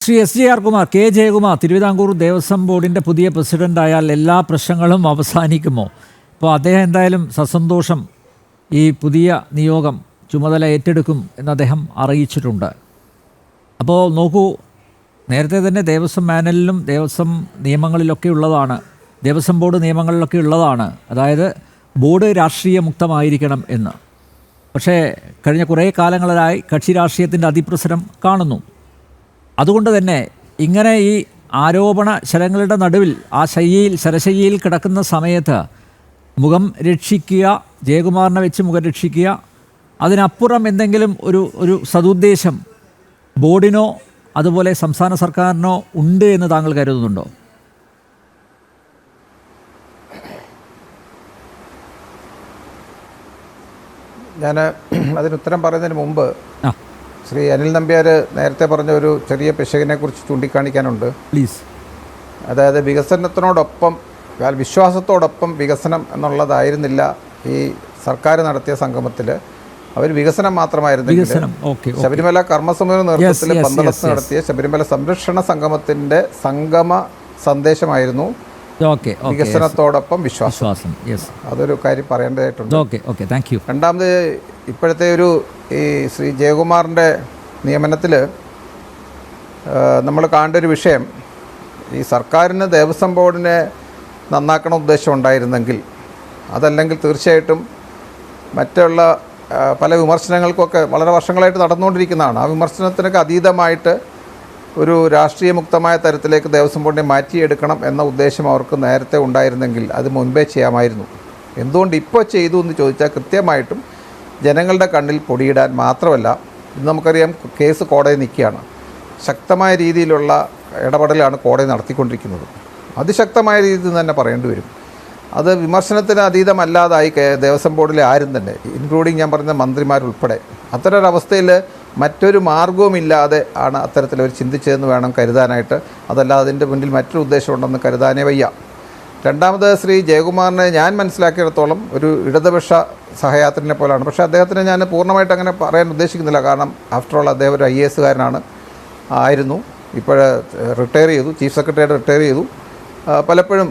Shri SJR Kumar, K Jayakumar, Thiruvithamkoor Devaswom ബോർഡിൻ്റെ പുതിയ പ്രസിഡൻ്റായാൽ എല്ലാ പ്രശ്നങ്ങളും അവസാനിക്കുമോ? ഇപ്പോൾ അദ്ദേഹം എന്തായാലും സസന്തോഷം ഈ പുതിയ നിയോഗം ചുമതല ഏറ്റെടുക്കും എന്ന് അദ്ദേഹം അറിയിച്ചിട്ടുണ്ട്. അപ്പോൾ നോക്കൂ, നേരത്തെ തന്നെ ദേവസ്വം മാനുവലിലും ദേവസ്വം നിയമങ്ങളിലൊക്കെ ഉള്ളതാണ്, ദേവസ്വം ബോർഡ് നിയമങ്ങളിലൊക്കെ ഉള്ളതാണ്, അതായത് ബോർഡ് രാഷ്ട്രീയ മുക്തമായിരിക്കണം എന്ന്. പക്ഷേ കഴിഞ്ഞ കുറേ കാലങ്ങളായി കക്ഷി രാഷ്ട്രീയത്തിൻ്റെ അതിപ്രസരം കാണുന്നു. അതുകൊണ്ട് തന്നെ ഇങ്ങനെ ഈ ആരോപണ ശരങ്ങളുടെ നടുവിൽ ആ ശരശയ്യയിൽ കിടക്കുന്ന സമയത്ത് മുഖം രക്ഷിക്കുക, ജയകുമാറിനെ വെച്ച് മുഖം രക്ഷിക്കുക, അതിനപ്പുറം എന്തെങ്കിലും ഒരു സതുദ്ദേശം ബോർഡിനോ അതുപോലെ സംസ്ഥാന സർക്കാരിനോ ഉണ്ട് എന്ന് താങ്കൾ കരുതുന്നുണ്ടോ? ഞാൻ അതിനുത്തരം പറയുന്നതിന് മുമ്പ് ശ്രീ അനിൽ നമ്പ്യാർ നേരത്തെ പറഞ്ഞ ഒരു ചെറിയ പിശകിനെ കുറിച്ച് ചൂണ്ടിക്കാണിക്കാനുണ്ട്. പ്ലീസ്. അതായത് വികസനത്തിനോടൊപ്പം, വിശ്വാസത്തോടൊപ്പം വികസനം എന്നുള്ളതായിരുന്നില്ല ഈ സർക്കാർ നടത്തിയ സംഗമത്തിൽ. അവർ വികസനം മാത്രമായിരുന്നെങ്കിൽ ശബരിമല കർമ്മസമിതി നേതൃത്വത്തിൽ പന്തളത്ത് നടത്തിയ ശബരിമല സംരക്ഷണ സംഗമത്തിൻ്റെ സംഗമ സന്ദേശമായിരുന്നു വികസനത്തോടൊപ്പം വിശ്വാസം. അതൊരു കാര്യം പറയേണ്ടതായിട്ടുണ്ട്. രണ്ടാമത്, ഇപ്പോഴത്തെ ഈ ശ്രീ ജയകുമാറിൻ്റെ നിയമനത്തിൽ നമ്മൾ കാണേണ്ട ഒരു വിഷയം, ഈ സർക്കാരിന് ദേവസ്വം ബോർഡിനെ നന്നാക്കണ ഉദ്ദേശം ഉണ്ടായിരുന്നെങ്കിൽ, അതല്ലെങ്കിൽ തീർച്ചയായിട്ടും മറ്റുള്ള പല വിമർശനങ്ങൾക്കൊക്കെ വളരെ വർഷങ്ങളായിട്ട് നടന്നുകൊണ്ടിരിക്കുന്നതാണ്, ആ വിമർശനത്തിനൊക്കെ അതീതമായിട്ട് ഒരു രാഷ്ട്രീയ മുക്തമായ തരത്തിലേക്ക് ദേവസ്വം ബോർഡിനെ മാറ്റിയെടുക്കണം എന്ന ഉദ്ദേശം അവർക്ക് നേരത്തെ ഉണ്ടായിരുന്നെങ്കിൽ അത് മുൻപേ ചെയ്യാമായിരുന്നു. എന്തുകൊണ്ട് ഇപ്പോൾ ചെയ്തു എന്ന് ചോദിച്ചാൽ, കൃത്യമായിട്ടും ജനങ്ങളുടെ കണ്ണിൽ പൊടിയിടാൻ മാത്രമല്ല, ഇത് നമുക്കറിയാം, കേസ് കോടതി നിൽക്കുകയാണ്, ശക്തമായ രീതിയിലുള്ള ഇടപെടലാണ് കോടതി നടത്തിക്കൊണ്ടിരിക്കുന്നത്. അതിശക്തമായ രീതിയിൽ തന്നെ പറയേണ്ടി വരും. അത് വിമർശനത്തിന് അതീതമല്ലാതായി ദേവസ്വം ബോർഡിലെ ആരും തന്നെ, ഇൻക്ലൂഡിങ് ഞാൻ പറഞ്ഞ മന്ത്രിമാരുൾപ്പെടെ, അത്തരമൊരവസ്ഥയിൽ മറ്റൊരു മാർഗവുമില്ലാതെ ആണ് അത്തരത്തിലവർ ചിന്തിച്ചതെന്ന് വേണം കരുതാനായിട്ട്. അതല്ലാതെ അതിൻ്റെ മുന്നിൽ മറ്റൊരു ഉദ്ദേശമുണ്ടെന്ന് കരുതാനേ വയ്യ. രണ്ടാമത്, ശ്രീ ജയകുമാറിനെ ഞാൻ മനസ്സിലാക്കിയിടത്തോളം ഒരു ഇടതുപക്ഷ സഹയാത്രിനെ പോലെയാണ്. പക്ഷേ അദ്ദേഹത്തിന് ഞാൻ പൂർണ്ണമായിട്ട് അങ്ങനെ പറയാൻ ഉദ്ദേശിക്കുന്നില്ല. കാരണം ആഫ്റ്റർ ഓൾ അദ്ദേഹം ഒരു IAS ആയിരുന്നു. ഇപ്പോൾ റിട്ടയർ ചെയ്തു, ചീഫ് സെക്രട്ടറിയായിട്ട് റിട്ടയർ ചെയ്തു. പലപ്പോഴും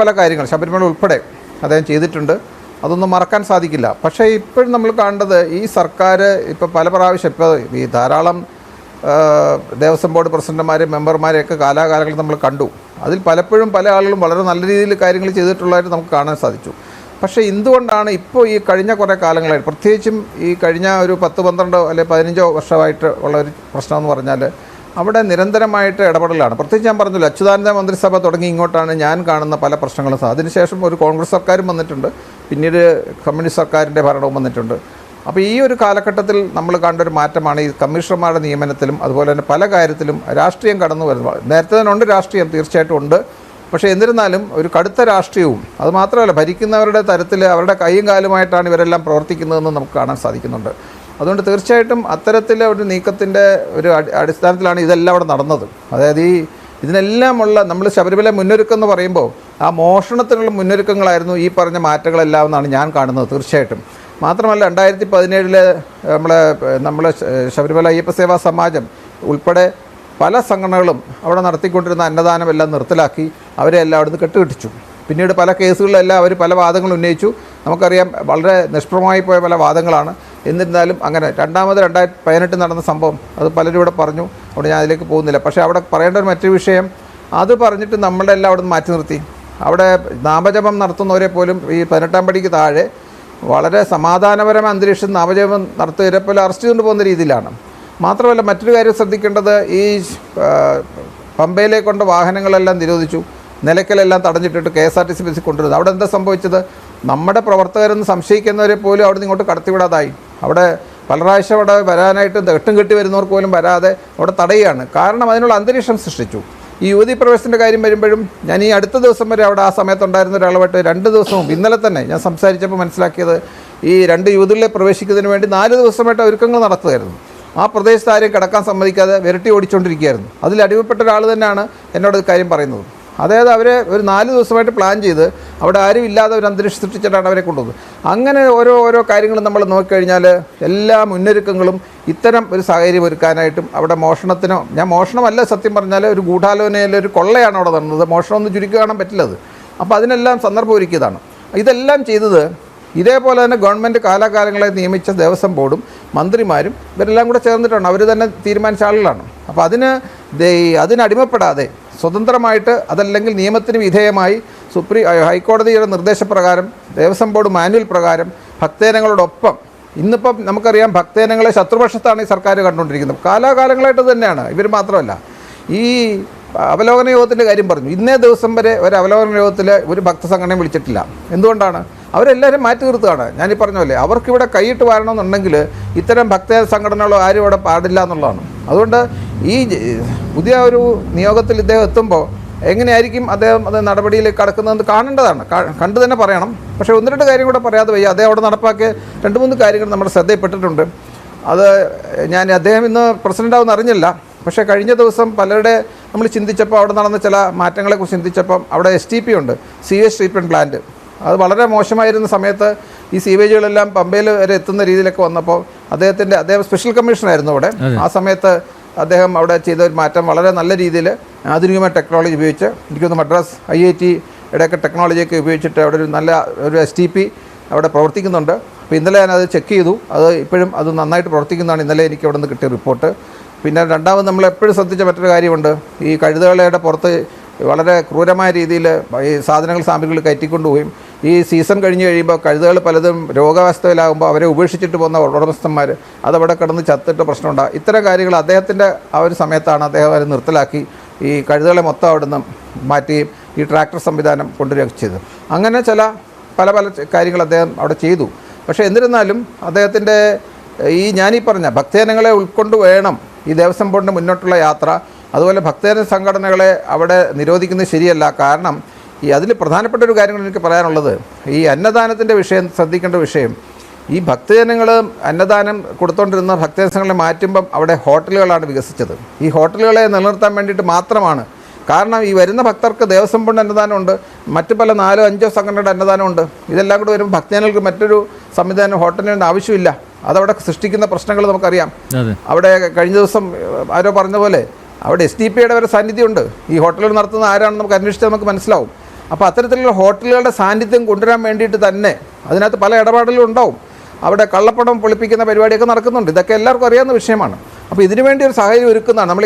പല കാര്യങ്ങൾ ശബരിമല ഉൾപ്പെടെ അദ്ദേഹം ചെയ്തിട്ടുണ്ട്. അതൊന്നും മറക്കാൻ സാധിക്കില്ല. പക്ഷേ ഇപ്പോഴും നമ്മൾ കാണേണ്ടത്, ഈ സർക്കാർ ഇപ്പോൾ പല പ്രാവശ്യം, ഇപ്പോൾ ഈ ധാരാളം ദേവസ്വം ബോർഡ് പ്രസിഡന്റുമാരെയും മെമ്പർമാരെയൊക്കെ കാലാകാലങ്ങളിൽ നമ്മൾ കണ്ടു. അതിൽ പലപ്പോഴും പല ആളുകളും വളരെ നല്ല രീതിയിൽ കാര്യങ്ങൾ ചെയ്തിട്ടുള്ളതായിട്ട് നമുക്ക് കാണാൻ സാധിച്ചു. പക്ഷേ എന്തുകൊണ്ടാണ് ഇപ്പോൾ ഈ കഴിഞ്ഞ കുറേ കാലങ്ങളായിട്ട്, പ്രത്യേകിച്ചും ഈ കഴിഞ്ഞ ഒരു 10-12 അല്ലെങ്കിൽ 15 വർഷമായിട്ട് ഉള്ള ഒരു പ്രശ്നമെന്ന് പറഞ്ഞാൽ, അവിടെ നിരന്തരമായിട്ട് ഇടപെടലാണ്. പ്രത്യേകിച്ച് ഞാൻ പറഞ്ഞല്ലോ, അച്യുതാനന്ദ മന്ത്രിസഭ തുടങ്ങി ഇങ്ങോട്ടാണ് ഞാൻ കാണുന്ന പല പ്രശ്നങ്ങളും. അതിനുശേഷം ഒരു കോൺഗ്രസ് സർക്കാരും വന്നിട്ടുണ്ട്, പിന്നീട് കമ്മ്യൂണിസ്റ്റ് സർക്കാരിൻ്റെ ഭരണവും വന്നിട്ടുണ്ട്. അപ്പോൾ ഈ ഒരു കാലഘട്ടത്തിൽ നമ്മൾ കണ്ട ഒരു മാറ്റമാണ് ഈ കമ്മീഷണർമാരുടെ നിയമനത്തിലും അതുപോലെ തന്നെ പല കാര്യത്തിലും രാഷ്ട്രീയം കടന്നു വരുന്നത്. നേരത്തെ തന്നെ ഉണ്ട് രാഷ്ട്രീയം, തീർച്ചയായിട്ടും ഉണ്ട്. പക്ഷേ എന്നിരുന്നാലും ഒരു കടുത്ത രാഷ്ട്രീയവും, അതുമാത്രമല്ല ഭരിക്കുന്നവരുടെ തരത്തിൽ അവരുടെ കൈയും കാലുമായിട്ടാണ് ഇവരെല്ലാം പ്രവർത്തിക്കുന്നതെന്ന് നമുക്ക് കാണാൻ സാധിക്കുന്നുണ്ട്. അതുകൊണ്ട് തീർച്ചയായിട്ടും അത്തരത്തിലെ ഒരു നീക്കത്തിൻ്റെ ഒരു അടിസ്ഥാനത്തിലാണ് ഇതെല്ലാം അവിടെ നടന്നത്. അതായത് ഇതിനെല്ലാമുള്ള നമ്മൾ ശബരിമല മുന്നൊരുക്കം എന്ന് പറയുമ്പോൾ ആ മോഷണത്തിനുള്ള മുന്നൊരുക്കങ്ങളായിരുന്നു ഈ പറഞ്ഞ മാറ്റങ്ങളെല്ലാം എന്നാണ് ഞാൻ കാണുന്നത്. തീർച്ചയായിട്ടും മാത്രമല്ല, 2017 നമ്മളെ ശബരിമല അയ്യപ്പ സേവാ സമാജം ഉൾപ്പെടെ പല സംഘടനകളും അവിടെ നടത്തിക്കൊണ്ടിരുന്ന അന്നദാനമെല്ലാം നിർത്തലാക്കി അവരെ എല്ലാം അവിടുന്ന് കെട്ടുകെട്ടിച്ചു. പിന്നീട് പല കേസുകളിലെല്ലാം അവർ പല വാദങ്ങൾ ഉന്നയിച്ചു. നമുക്കറിയാം, വളരെ നിഷ്പ്രഭമായി പോയ പല വാദങ്ങളാണ്. എന്നിരുന്നാലും അങ്ങനെ 2018 നടന്ന സംഭവം, അത് പലരും ഇവിടെ പറഞ്ഞു, അവിടെ ഞാൻ അതിലേക്ക് പോകുന്നില്ല. പക്ഷേ അവിടെ പറയേണ്ട ഒരു മറ്റൊരു വിഷയം, അത് പറഞ്ഞിട്ട് നമ്മളുടെ എല്ലാം അവിടെ നിന്ന് മാറ്റി നിർത്തി. അവിടെ നാമജപം നടത്തുന്നവരെ പോലും ഈ 18-ാം പടിക്ക് താഴെ വളരെ സമാധാനപരമായ അന്തരീക്ഷം നാമജപം നടത്തുന്നവരെ പോലെ അറസ്റ്റ് ചെയ്തുകൊണ്ട് പോകുന്ന രീതിയിലാണ്. മാത്രമല്ല, മറ്റൊരു കാര്യം ശ്രദ്ധിക്കേണ്ടത്, ഈ പമ്പയിലേക്ക് കൊണ്ട് വാഹനങ്ങളെല്ലാം നിരോധിച്ചു, നിലയ്ക്കലെല്ലാം തടഞ്ഞിട്ടിട്ട് KSRTC ബസ്സിൽ കൊണ്ടുവരുന്നത്. അവിടെ എന്താ സംഭവിച്ചത്? നമ്മുടെ പ്രവർത്തകരെന്ന് സംശയിക്കുന്നവരെ പോലും അവിടെ നിന്ന് ഇങ്ങോട്ട് കടത്തിവിടാതായി. അവിടെ പല പ്രാവശ്യം അവിടെ വരാനായിട്ട് എട്ടും കെട്ടി വരുന്നവർക്ക് പോലും വരാതെ അവിടെ തടയുകയാണ്. കാരണം അതിനുള്ള അന്തരീക്ഷം സൃഷ്ടിച്ചു. ഈ യുവതി പ്രവേശത്തിൻ്റെ കാര്യം വരുമ്പോഴും, ഞാൻ ഈ അടുത്ത ദിവസം വരെ അവിടെ ആ സമയത്തുണ്ടായിരുന്ന ഒരാളുമായിട്ട് 2 ദിവസവും ഇന്നലെ തന്നെ ഞാൻ സംസാരിച്ചപ്പോൾ മനസ്സിലാക്കിയത്, ഈ 2 യുവതികളെ പ്രവേശിക്കുന്നതിന് വേണ്ടി 4 ദിവസമായിട്ട് ഒരുക്കങ്ങൾ നടത്തുകയായിരുന്നു. ആ പ്രദേശത്ത് ആരെയും കിടക്കാൻ സമ്മതിക്കാതെ വിരട്ടി ഓടിച്ചുകൊണ്ടിരിക്കുകയായിരുന്നു. അതിൽ അടിമപ്പെട്ട ഒരാൾ തന്നെയാണ് എന്നോട് കാര്യം പറയുന്നത്. അതായത് അവർ ഒരു 4 ദിവസമായിട്ട് പ്ലാൻ ചെയ്ത് അവിടെ ആരും ഇല്ലാതെ ഒരു അന്തരീക്ഷം സൃഷ്ടിച്ചിട്ടാണ് അവരെ കൊണ്ടുപോകുന്നത്. അങ്ങനെ ഓരോ കാര്യങ്ങളും നമ്മൾ നോക്കിക്കഴിഞ്ഞാൽ എല്ലാ മുന്നൊരുക്കങ്ങളും ഇത്തരം ഒരു സാഹചര്യം ഒരുക്കാനായിട്ടും അവിടെ മോഷണത്തിനോ, ഞാൻ മോഷണമല്ല സത്യം പറഞ്ഞാൽ, ഒരു ഗൂഢാലോചനയിൽ ഒരു കൊള്ളയാണ് അവിടെ നടന്നത്. മോഷണമൊന്നും ചുരുക്കി കാണാൻ പറ്റില്ലത്. അപ്പോൾ അതിനെല്ലാം സന്ദർഭം ഒരുക്കിയതാണ്. ഇതെല്ലാം ചെയ്തത് ഇതേപോലെ തന്നെ ഗവൺമെൻറ് കാലാകാലങ്ങളെ നിയമിച്ച ദേവസ്വം ബോർഡും മന്ത്രിമാരും ഇവരെല്ലാം കൂടെ ചേർന്നിട്ടാണ്, അവർ തന്നെ തീരുമാനിച്ച ആളുകളാണ്. അപ്പോൾ അതിനടിമപ്പെടാതെ സ്വതന്ത്രമായിട്ട്, അതല്ലെങ്കിൽ നിയമത്തിന് വിധേയമായി ഹൈക്കോടതിയുടെ നിർദ്ദേശപ്രകാരം, ദേവസ്വം ബോർഡ് മാനുവൽ പ്രകാരം ഭക്തജനങ്ങളോടൊപ്പം, ഇന്നിപ്പം നമുക്കറിയാം ഭക്തജനങ്ങളെ ശത്രുപക്ഷത്താണ് ഈ സർക്കാർ കണ്ടുകൊണ്ടിരിക്കുന്നത്. കാലാകാലങ്ങളായിട്ട് തന്നെയാണ്. ഇവർ മാത്രമല്ല, ഈ അവലോകന യോഗത്തിൻ്റെ കാര്യം പറഞ്ഞു. ഇന്നേ ദിവസം വരെ ഒരു അവലോകന യോഗത്തിൽ ഒരു ഭക്തസംഘടനയും വിളിച്ചിട്ടില്ല. എന്തുകൊണ്ടാണ്? അവരെല്ലാവരും മാറ്റി നിർത്തുകയാണ്. ഞാനീ പറഞ്ഞ പോലെ അവർക്കിവിടെ കൈയിട്ട് വരണമെന്നുണ്ടെങ്കിൽ ഇത്തരം ഭക്ത സംഘടനകളോ ആരും ഇവിടെ പാടില്ല എന്നുള്ളതാണ്. അതുകൊണ്ട് ഈ പുതിയ ഒരു നിയോഗത്തിൽ ഇദ്ദേഹം എത്തുമ്പോൾ എങ്ങനെയായിരിക്കും അദ്ദേഹം അത് നടപടിയിലേക്ക് കടക്കുന്നതെന്ന് കാണേണ്ടതാണ്, കണ്ടു തന്നെ പറയണം. പക്ഷേ 1-2 കാര്യം കൂടെ പറയാതെ വയ്യ. അദ്ദേഹം അവിടെ നടപ്പാക്കിയ 2-3 കാര്യങ്ങൾ നമ്മുടെ ശ്രദ്ധയിൽപ്പെട്ടിട്ടുണ്ട്. അത് അദ്ദേഹം ഇന്ന് പ്രസിഡൻ്റാവെന്ന് അറിഞ്ഞില്ല. പക്ഷേ കഴിഞ്ഞ ദിവസം പലരുടെ നമ്മൾ ചിന്തിച്ചപ്പോൾ, അവിടെ നടന്ന ചില മാറ്റങ്ങളെക്കുറിച്ച് ചിന്തിച്ചപ്പം, അവിടെ STP ഉണ്ട്, സീവേജ് ട്രീറ്റ്മെൻറ്റ് പ്ലാന്റ്. അത് വളരെ മോശമായിരുന്ന സമയത്ത് ഈ സീവേജുകളെല്ലാം പമ്പയിൽ വരെ എത്തുന്ന രീതിയിലൊക്കെ വന്നപ്പോൾ അദ്ദേഹം സ്പെഷ്യൽ കമ്മീഷണറായിരുന്നു അവിടെ. ആ സമയത്ത് അദ്ദേഹം അവിടെ ചെയ്ത ഒരു മാറ്റം വളരെ നല്ല രീതിയിൽ ആധുനികമായ ടെക്നോളജി ഉപയോഗിച്ച്, എനിക്കൊന്ന് മദ്രാസ് IIT-യുടെയൊക്കെ ടെക്നോളജിയൊക്കെ ഉപയോഗിച്ചിട്ട് അവിടെ ഒരു STP അവിടെ പ്രവർത്തിക്കുന്നുണ്ട്. അപ്പോൾ ഇന്നലെ ഞാനത് ചെക്ക് ചെയ്തു. അത് ഇപ്പോഴും അത് നന്നായിട്ട് പ്രവർത്തിക്കുന്നതാണ് ഇന്നലെ എനിക്ക് അവിടെ നിന്ന് കിട്ടിയ റിപ്പോർട്ട്. പിന്നെ രണ്ടാമത് നമ്മൾ എപ്പോഴും ശ്രദ്ധിച്ച മറ്റൊരു കാര്യമുണ്ട്. ഈ കഴുതകളുടെ പുറത്ത് വളരെ ക്രൂരമായ രീതിയിൽ ഈ സാമഗ്രികൾ കയറ്റിക്കൊണ്ടുപോയും ഈ സീസൺ കഴിഞ്ഞ് കഴിയുമ്പോൾ കഴുതകൾ പലതും രോഗാവസ്ഥയിലാകുമ്പോൾ അവരെ ഉപേക്ഷിച്ചിട്ട് പോകുന്ന ഉടമസ്ഥന്മാർ അതവിടെ കിടന്ന് ചത്തിട്ട് പ്രശ്നമുണ്ടാകും. ഇത്തരം കാര്യങ്ങൾ അദ്ദേഹത്തിൻ്റെ ആ ഒരു സമയത്താണ് അദ്ദേഹം അത് നിർത്തലാക്കി ഈ കഴുതകളെ മൊത്തം അവിടെ നിന്ന് മാറ്റുകയും ഈ ട്രാക്ടർ സംവിധാനം കൊണ്ടുവരികയൊക്കെ ചെയ്തു. അങ്ങനെ പല കാര്യങ്ങൾ അദ്ദേഹം അവിടെ ചെയ്തു. പക്ഷേ എന്നിരുന്നാലും അദ്ദേഹത്തിൻ്റെ ഞാനീ പറഞ്ഞ ഭക്തജനങ്ങളെ ഉൾക്കൊണ്ട് വേണം ഈ ദേവസ്വം ബോർഡിൻ്റെ മുന്നോട്ടുള്ള യാത്ര. അതുപോലെ ഭക്തജന സംഘടനകളെ അവിടെ നിരോധിക്കുന്നത് ശരിയല്ല. കാരണം അതിൽ പ്രധാനപ്പെട്ട ഒരു കാര്യം എനിക്ക് പറയാനുള്ളത്, ഈ അന്നദാനത്തിൻ്റെ വിഷയം ശ്രദ്ധിക്കേണ്ട വിഷയം, ഈ ഭക്തജനങ്ങൾ അന്നദാനം കൊടുത്തുകൊണ്ടിരുന്ന ഭക്തജന സംഘടനകളെ മാറ്റുമ്പം അവിടെ ഹോട്ടലുകളാണ് വികസിച്ചത്. ഈ ഹോട്ടലുകളെ നിലനിർത്താൻ വേണ്ടിയിട്ട് മാത്രമാണ്. കാരണം ഈ വരുന്ന ഭക്തർക്ക് ദേവസ്വം ബോർഡ് അന്നദാനമുണ്ട്, മറ്റ് പല 4-5 സംഘടനയുടെ അന്നദാനമുണ്ട്. ഇതെല്ലാം കൂടെ വരുമ്പോൾ ഭക്തജനങ്ങൾക്ക് മറ്റൊരു സംവിധാനം ഹോട്ടലിൻ്റെ ആവശ്യമില്ല. അതവിടെ സൃഷ്ടിക്കുന്ന പ്രശ്നങ്ങൾ നമുക്കറിയാം. അവിടെ കഴിഞ്ഞ ദിവസം ആരോ പറഞ്ഞ പോലെ അവിടെ STP-യുടെ ഒരു സാന്നിധ്യമുണ്ട്. ഈ ഹോട്ടലുകൾ നടത്തുന്ന ആരാണെന്ന് നമുക്ക് അന്വേഷിച്ചാൽ നമുക്ക് മനസ്സിലാവും. അപ്പോൾ അത്തരത്തിലുള്ള ഹോട്ടലുകളുടെ സാന്നിധ്യം കൊണ്ടുവരാൻ വേണ്ടിയിട്ട് തന്നെ അതിനകത്ത് പല ഇടപാടുകളും ഉണ്ടാവും. അവിടെ കള്ളപ്പണം പൊളിപ്പിക്കുന്ന പരിപാടിയൊക്കെ നടക്കുന്നുണ്ട്. ഇതൊക്കെ എല്ലാവർക്കും അറിയാവുന്ന വിഷയമാണ്. അപ്പോൾ ഇതിനു വേണ്ടി ഒരു സാഹചര്യം ഒരുക്കുന്നതാണ്. നമ്മൾ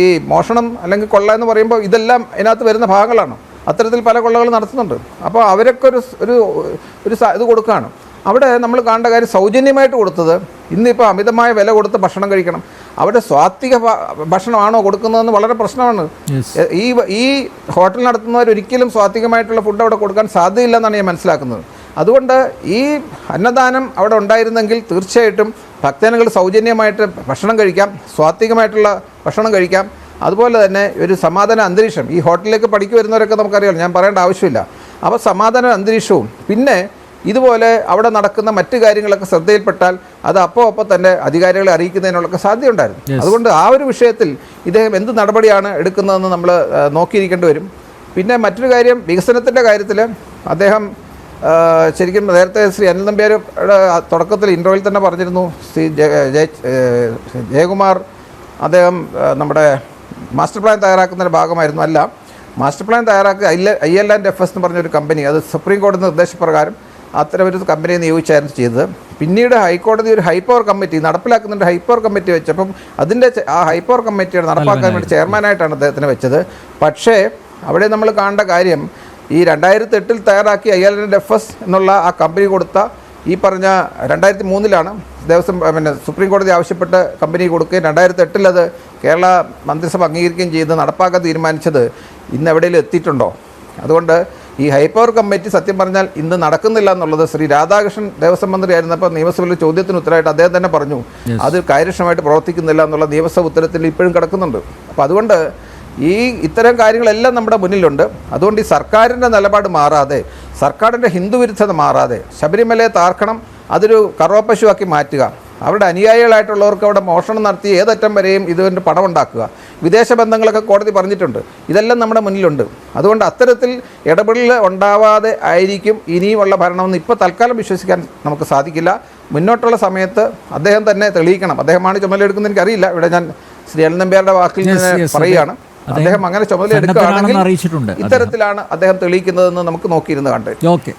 ഈ മോഷണം അല്ലെങ്കിൽ കൊള്ള എന്ന് പറയുമ്പോൾ ഇതെല്ലാം ഇതിനകത്ത് വരുന്ന ഭാഗങ്ങളാണ്. അത്തരത്തിൽ പല കൊള്ളകൾ നടത്തുന്നുണ്ട്. അപ്പോൾ അവരൊക്കെ ഒരു ഇത് കൊടുക്കുകയാണ്. അവിടെ നമ്മൾ കാണേണ്ട കാര്യം, സൗജന്യമായിട്ട് കൊടുത്തത് ഇന്നിപ്പോൾ അമിതമായ വില കൊടുത്ത് ഭക്ഷണം കഴിക്കണം. അവിടെ സ്വാത്വിക ഭക്ഷണമാണോ കൊടുക്കുന്നതെന്ന് വളരെ പ്രശ്നമാണ്. ഈ ഹോട്ടൽ നടത്തുന്നവർ ഒരിക്കലും സ്വാത്വികമായിട്ടുള്ള ഫുഡ് അവിടെ കൊടുക്കാൻ സാധ്യതയില്ലെന്നാണ് ഞാൻ മനസ്സിലാക്കുന്നത്. അതുകൊണ്ട് ഈ അന്നദാനം അവിടെ ഉണ്ടായിരുന്നെങ്കിൽ തീർച്ചയായിട്ടും ഭക്തജനങ്ങൾ സൗജന്യമായിട്ട് ഭക്ഷണം കഴിക്കാം, സ്വാത്വികമായിട്ടുള്ള ഭക്ഷണം കഴിക്കാം. അതുപോലെ തന്നെ ഒരു സമാധാന അന്തരീക്ഷം, ഈ ഹോട്ടലിലേക്ക് പഠിക്ക് വരുന്നവരൊക്കെ നമുക്കറിയാം, ഞാൻ പറയേണ്ട ആവശ്യമില്ല. അപ്പോൾ സമാധാന അന്തരീക്ഷവും പിന്നെ ഇതുപോലെ അവിടെ നടക്കുന്ന മറ്റു കാര്യങ്ങളൊക്കെ ശ്രദ്ധയിൽപ്പെട്ടാൽ അത് അപ്പോൾ തന്നെ അധികാരികളെ അറിയിക്കുന്നതിനുള്ളൊക്കെ സാധ്യതയുണ്ടായിരുന്നു. അതുകൊണ്ട് ആ ഒരു വിഷയത്തിൽ ഇദ്ദേഹം എന്ത് നടപടിയാണ് എടുക്കുന്നതെന്ന് നമ്മൾ നോക്കിയിരിക്കേണ്ടി വരും. പിന്നെ മറ്റൊരു കാര്യം, വികസനത്തിൻ്റെ കാര്യത്തിൽ അദ്ദേഹം ശരിക്കും നേരത്തെ ശ്രീ അനിൽ നമ്പ്യാരുടെ തുടക്കത്തിൽ ഇൻട്രോയിൽ തന്നെ പറഞ്ഞിരുന്നു, ശ്രീ ജയകുമാർ അദ്ദേഹം നമ്മുടെ മാസ്റ്റർ പ്ലാൻ തയ്യാറാക്കുന്നതിൻ്റെ ഭാഗമായിരുന്നു. അല്ല, മാസ്റ്റർ പ്ലാൻ തയ്യാറാക്കുക IL&FS എന്ന് പറഞ്ഞൊരു കമ്പനി, അത് സുപ്രീം കോടതി നിർദ്ദേശപ്രകാരം അത്തരം ഒരു കമ്പനിയെ നിയോഗിച്ചായിരുന്നു ചെയ്തത്. പിന്നീട് ഹൈക്കോടതി ഒരു ഹൈപ്പവർ കമ്മിറ്റി നടപ്പിലാക്കുന്നുണ്ട്, ഹൈപ്പവർ കമ്മിറ്റി വെച്ചപ്പം അതിൻ്റെ ആ ഹൈപ്പവർ കമ്മിറ്റിയുടെ നടപ്പാക്കാൻ വേണ്ടി ചെയർമാനായിട്ടാണ് അദ്ദേഹത്തിന് വെച്ചത്. പക്ഷേ അവിടെ നമ്മൾ കാണേണ്ട കാര്യം, ഈ 2008 തയ്യാറാക്കി IL&FS എന്നുള്ള ആ കമ്പനി കൊടുത്ത ഈ പറഞ്ഞ 2003 ദേവസ്വം സുപ്രീം കോടതി ആവശ്യപ്പെട്ട് കമ്പനി കൊടുക്കുകയും 2008 അത് കേരള മന്ത്രിസഭ അംഗീകരിക്കുകയും ചെയ്ത് നടപ്പാക്കാൻ തീരുമാനിച്ചത് ഇന്ന് എവിടെയെങ്കിലും എത്തിയിട്ടുണ്ടോ? അതുകൊണ്ട് ഈ ഹൈപ്പവർ കമ്മിറ്റി സത്യം പറഞ്ഞാൽ ഇന്ന് നടക്കുന്നില്ല എന്നുള്ളത് ശ്രീ രാധാകൃഷ്ണൻ ദേവസ്വം മന്ത്രി ആയിരുന്നപ്പോൾ നിയമസഭയിൽ ചോദ്യത്തിന് ഉത്തരമായിട്ട് അദ്ദേഹം തന്നെ പറഞ്ഞു, അത് കാര്യക്ഷമമായിട്ട് പ്രവർത്തിക്കുന്നില്ല എന്നുള്ള നിയമസഭ ഉത്തരത്തിൽ ഇപ്പോഴും കിടക്കുന്നുണ്ട്. അപ്പോൾ അതുകൊണ്ട് ഇത്തരം കാര്യങ്ങളെല്ലാം നമ്മുടെ മുന്നിലുണ്ട്. അതുകൊണ്ട് ഈ സർക്കാരിൻ്റെ നിലപാട് മാറാതെ, സർക്കാരിൻ്റെ ഹിന്ദു വിരുദ്ധത മാറാതെ, ശബരിമലയെ താർക്കണം, അതൊരു കറവപ്പശുവാക്കി മാറ്റുക, അവരുടെ അനുയായികളായിട്ടുള്ളവർക്ക് അവിടെ മോഷണം നടത്തി ഏതറ്റം വരെയും ഇതിൻ്റെ പണമുണ്ടാക്കുക, വിദേശ ബന്ധങ്ങളൊക്കെ കോടതി പറഞ്ഞിട്ടുണ്ട്. ഇതെല്ലാം നമ്മുടെ മുന്നിലുണ്ട്. അതുകൊണ്ട് അത്തരത്തിൽ ഇടപെടൽ ഉണ്ടാവാതെ ആയിരിക്കും ഇനിയുമുള്ള ഭരണമെന്ന് ഇപ്പോൾ തൽക്കാലം വിശ്വസിക്കാൻ നമുക്ക് സാധിക്കില്ല. മുന്നോട്ടുള്ള സമയത്ത് അദ്ദേഹം തന്നെ തെളിയിക്കണം. അദ്ദേഹമാണ് ചുമതലയെടുക്കുന്നത് എനിക്കറിയില്ല. ഇവിടെ ഞാൻ ശ്രീ അനിൽ നമ്പ്യാരുടെ വാക്കിൽ നിന്ന് പറയുകയാണ്, അദ്ദേഹം അങ്ങനെ ചുമതലയെടുക്കുകയാണെങ്കിൽ അറിയിച്ചിട്ടുണ്ട്. ഇത്തരത്തിലാണ് അദ്ദേഹം തെളിയിക്കുന്നതെന്ന് നമുക്ക് നോക്കിയിരുന്ന് കണ്ടേ. ഓക്കെ.